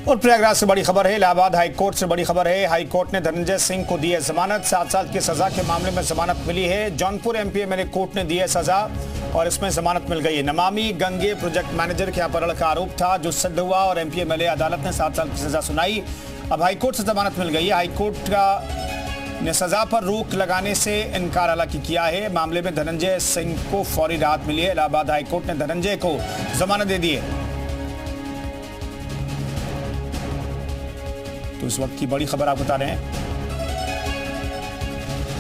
और प्रयागराज से बड़ी खबर है, इलाहाबाद हाई कोर्ट से बड़ी खबर है। हाई कोर्ट ने धनंजय सिंह को दी है जमानत। 7 साल की सजा के मामले में जमानत मिली है। जौनपुर एमपी एमएलए कोर्ट ने दी है सजा और इसमें जमानत मिल गई है। नमामि गंगे प्रोजेक्ट मैनेजर के अपहरण का आरोप था जो सिद्ध हुआ और एमपी एमएलए अदालत ने 7 साल की सजा सुनाई। अब हाईकोर्ट से जमानत मिल गई है। हाईकोर्ट ने सजा पर रोक लगाने से इनकार हालांकि किया है। मामले में धनंजय सिंह को फौरी राहत मिली है। इलाहाबाद हाईकोर्ट ने धनंजय को जमानत दे दी है। तो इस वक्त की बड़ी खबर आप बता रहे हैं।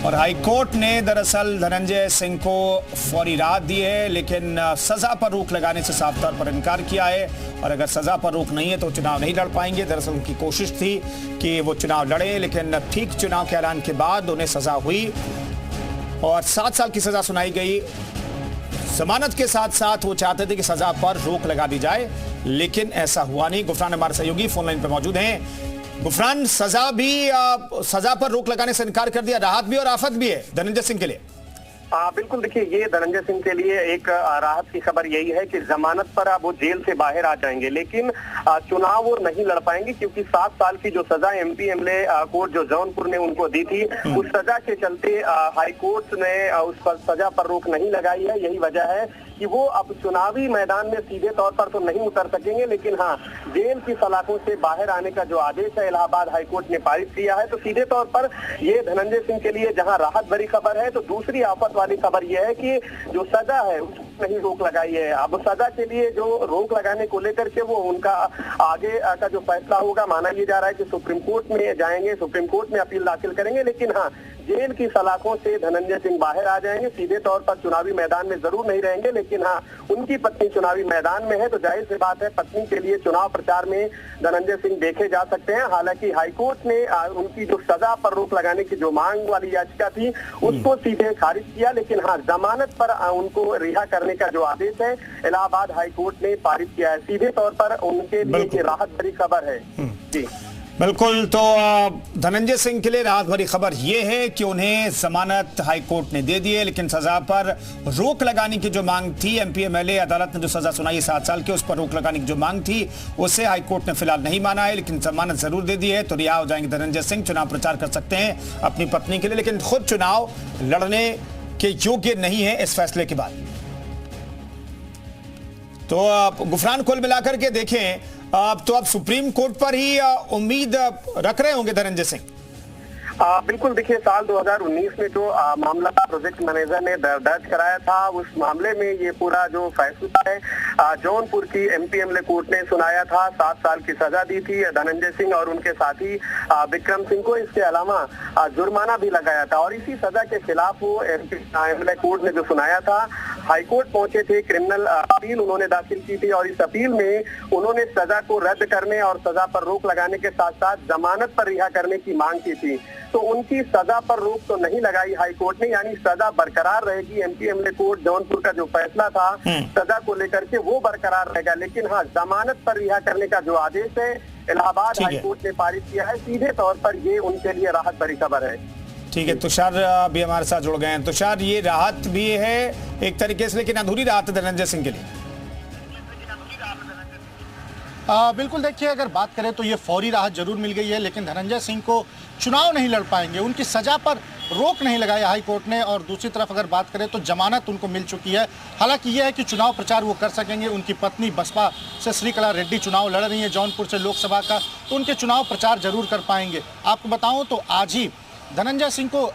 और हाईकोर्ट ने दरअसल धनंजय सिंह को फौरी राहत दी है, लेकिन सजा पर रोक लगाने से साफ तौर पर इनकार किया है। और अगर सजा पर रोक नहीं है तो चुनाव नहीं लड़ पाएंगे। दरअसल उनकी कोशिश थी कि वो चुनाव लड़े, लेकिन ठीक चुनाव के ऐलान के बाद उन्हें सजा हुई और 7 साल की सजा सुनाई गई। जमानत के साथ साथ वो चाहते थे कि सजा पर रोक लगा दी जाए, लेकिन ऐसा हुआ नहीं। गुफरान हमारे सहयोगी फोन लाइन पर मौजूद हैं। गुफरान, सजा पर रोक लगाने से इनकार कर दिया, राहत भी और आफत भी है धनंजय सिंह के लिए। बिल्कुल, देखिए, ये धनंजय सिंह के लिए एक राहत की खबर यही है कि जमानत पर अब वो जेल से बाहर आ जाएंगे, लेकिन चुनाव वो नहीं लड़ पाएंगे क्योंकि 7 साल की जो सजा एमपी एमएलए कोर्ट जो जौनपुर ने उनको दी थी, उस सजा के चलते हाई कोर्ट ने उस पर सजा पर रोक नहीं लगाई है। यही वजह है कि वो अब चुनावी मैदान में सीधे तौर पर तो नहीं उतर सकेंगे, लेकिन हाँ, जेल की सलाखों से बाहर आने का जो आदेश है इलाहाबाद हाईकोर्ट ने पारित किया है। तो सीधे तौर पर ये धनंजय सिंह के लिए जहां राहत भरी खबर है, तो दूसरी आफत वाली खबर यह है कि जो सजा है उसको नहीं रोक लगाई है। अब सजा के लिए जो रोक लगाने को लेकर के वो उनका आगे का जो फैसला होगा, माना यह जा रहा है कि सुप्रीम कोर्ट में जाएंगे, सुप्रीम कोर्ट में अपील दाखिल करेंगे, लेकिन हाँ, जेल की सलाखों से धनंजय सिंह बाहर आ जाएंगे। सीधे तौर पर चुनावी मैदान में जरूर नहीं रहेंगे, लेकिन हाँ, उनकी पत्नी चुनावी मैदान में है, तो जाहिर सी बात है पत्नी के लिए चुनाव प्रचार में धनंजय सिंह देखे जा सकते हैं। हालांकि हाईकोर्ट ने उनकी जो सजा पर रोक लगाने की जो मांग वाली याचिका थी उसको सीधे खारिज किया, लेकिन हाँ, जमानत पर उनको रिहा करने का जो आदेश है इलाहाबाद हाईकोर्ट ने पारित किया है। सीधे तौर पर उनके लिए राहत भरी खबर है। जी बिल्कुल, तो धनंजय सिंह के लिए राहत भरी खबर यह है कि उन्हें जमानत हाईकोर्ट ने दे दी है, लेकिन सजा पर रोक लगाने की जो मांग थी एमपी एमएलए अदालत ने जो सजा सुनाई 7 साल की, उस पर रोक लगाने की जो मांग थी उसे हाईकोर्ट ने फिलहाल नहीं माना है, लेकिन जमानत जरूर दे दी है। तो रिहा हो जाएंगे धनंजय सिंह, चुनाव प्रचार कर सकते हैं अपनी पत्नी के लिए, लेकिन खुद चुनाव लड़ने के योग्य नहीं है इस फैसले के बाद। तो गुफरान, कुल मिलाकर के देखें तो आप सुप्रीम कोर्ट पर ही उम्मीद रख रहे होंगे धनंजय सिंह। बिल्कुल, देखिए, साल 2019 में जो मामला प्रोजेक्ट मैनेजर ने दर्ज कराया था, उस मामले में ये पूरा जो फैसला है जौनपुर की एमपी एमएलए कोर्ट ने सुनाया था। 7 साल की सजा दी थी धनंजय सिंह और उनके साथी विक्रम सिंह को। इसके अलावा जुर्माना भी लगाया था और इसी सजा के खिलाफ वो एमपी एमएलए कोर्ट ने जो सुनाया था, हाईकोर्ट पहुंचे थे, क्रिमिनल अपील उन्होंने दाखिल की थी और इस अपील में उन्होंने सजा को रद्द करने और सजा पर रोक लगाने के साथ साथ जमानत पर रिहा करने की मांग की थी। तो उनकी सजा पर रोक तो नहीं लगाई हाईकोर्ट ने, यानी सजा बरकरार रहेगी। एमपी एमएलए कोर्ट जौनपुर का जो फैसला था सजा को लेकर के वो बरकरार रहेगा, लेकिन हाँ, जमानत पर रिहा करने का जो आदेश है इलाहाबाद हाईकोर्ट ने पारित किया है। सीधे तौर पर ये उनके लिए राहत भरी खबर है। ठीक है, तुषार भी हमारे साथ जुड़ गए हैं। तुषार, ये राहत भी है एक तरीके से, लेकिन अधूरी राहत है धनंजय सिंह के लिए। बिल्कुल, देखिए, अगर बात करें तो ये फौरी राहत जरूर मिल गई है, लेकिन धनंजय सिंह को चुनाव नहीं लड़ पाएंगे, उनकी सजा पर रोक नहीं लगाया हाई कोर्ट ने। और दूसरी तरफ अगर बात करें तो जमानत उनको मिल चुकी है। हालांकि यह है कि चुनाव प्रचार वो कर सकेंगे। उनकी पत्नी बसपा से श्रीकला रेड्डी चुनाव लड़ रही है जौनपुर से लोकसभा का, तो उनके चुनाव प्रचार जरूर कर पाएंगे। आपको बताऊं तो आज ही धनंजय सिंह को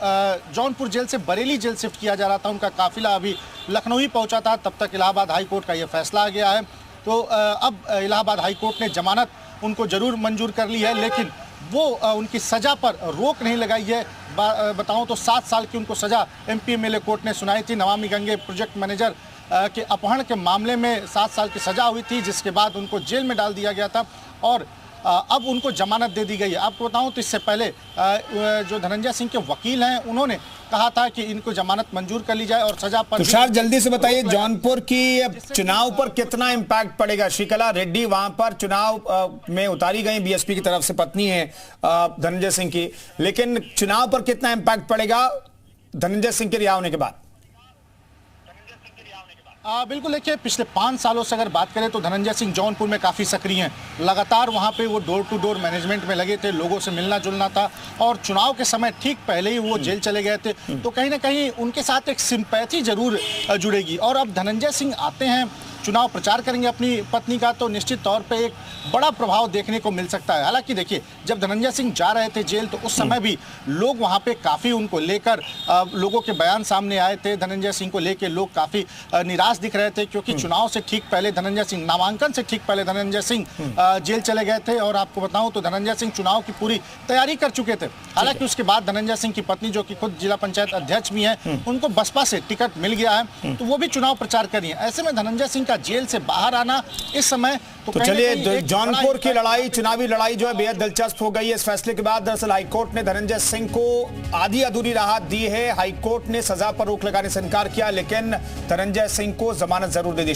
जौनपुर जेल से बरेली जेल शिफ्ट किया जा रहा था। उनका काफिला अभी लखनऊ ही पहुंचा था, तब तक इलाहाबाद हाई कोर्ट का यह फैसला आ गया है। तो अब इलाहाबाद हाई कोर्ट ने जमानत उनको जरूर मंजूर कर ली है, लेकिन वो उनकी सजा पर रोक नहीं लगाई है। बताऊं तो 7 साल की उनको सजा एमपी एमएलए कोर्ट ने सुनाई थी। नमामि गंगे प्रोजेक्ट मैनेजर के अपहरण के मामले में 7 साल की सजा हुई थी, जिसके बाद उनको जेल में डाल दिया गया था और अब उनको जमानत दे दी गई है। आपको बताऊं तो इससे पहले जो धनंजय सिंह के वकील हैं उन्होंने कहा था कि इनको जमानत मंजूर कर ली जाए और सजा पर। तुषार, जल्दी से बताइए, जौनपुर की चुनाव पर कितना इम्पैक्ट पड़ेगा? श्रीकला रेड्डी वहां पर चुनाव में उतारी गई, बीएसपी की तरफ से पत्नी है धनंजय सिंह की, लेकिन चुनाव पर कितना इम्पैक्ट पड़ेगा धनंजय सिंह के रिहा होने के बाद? बिल्कुल देखिए, पिछले 5 सालों से अगर बात करें तो धनंजय सिंह जौनपुर में काफ़ी सक्रिय हैं। लगातार वहाँ पे वो डोर टू डोर मैनेजमेंट में लगे थे, लोगों से मिलना जुलना था और चुनाव के समय ठीक पहले ही वो जेल चले गए थे। तो कहीं ना कहीं उनके साथ एक सिंपैथी जरूर जुड़ेगी। और अब धनंजय सिंह आते हैं, चुनाव प्रचार करेंगे अपनी पत्नी का, तो निश्चित तौर पे एक बड़ा प्रभाव देखने को मिल सकता है। हालांकि देखिए, जब धनंजय सिंह जा रहे थे जेल तो उस समय भी लोग वहां पे काफ़ी उनको लेकर लोगों के बयान सामने आए थे। धनंजय सिंह को लेकर लोग काफ़ी निराश दिख रहे थे, क्योंकि चुनाव से ठीक पहले धनंजय सिंह, नामांकन से ठीक पहले धनंजय सिंह जेल चले गए थे। और आपको बताऊं तो धनंजय सिंह चुनाव की पूरी तैयारी कर चुके थे। हालांकि उसके बाद धनंजय सिंह की पत्नी, जो कि खुद जिला पंचायत अध्यक्ष भी हैं, उनको बसपा से टिकट मिल गया है, तो वो भी चुनाव प्रचार कर रही है। ऐसे में धनंजय सिंह का जेल से बाहर आना इस समय तो चलिए, जौनपुर की लड़ाई, चुनावी लड़ाई जो है बेहद दिलचस्प हो गई है इस फैसले के बाद। दरअसल हाईकोर्ट ने धनंजय सिंह को आधी अधूरी राहत दी है। हाईकोर्ट ने सजा पर रोक लगाने से इनकार किया, लेकिन धनंजय सिंह को जमानत जरूर दे दी।